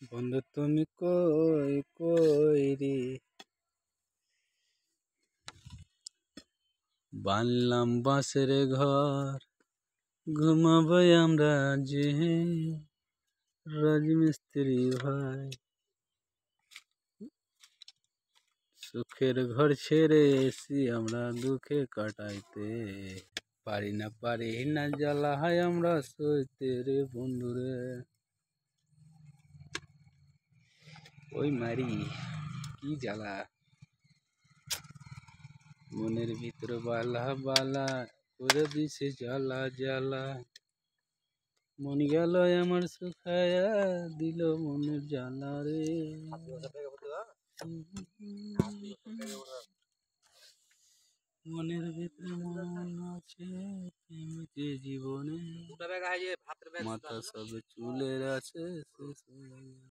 বন্ধু তুমি কই কই রে, বানলাম বাঁশের ঘর, ঘুমাবো আমরা যে রাজমিস্ত্রি ভাই। সুখের ঘর ছেড়ে এসি আমরা দুঃখে কাটাইতে, পারি না জ্বালা হয় আমরা সইতে রে বন্ধুরে। ওই মারি কি জ্বালা, মনের ভিতর বালা বালা করে দিছে জ্বালা জ্বালা। মন গেল আমার শুকায়া দিল মনের জ্বালা রে। মনের ভিতরে মন আছে প্রেমিতে জীবনে, মাথা সব চুলের আছে শেষ হয়ে গেল।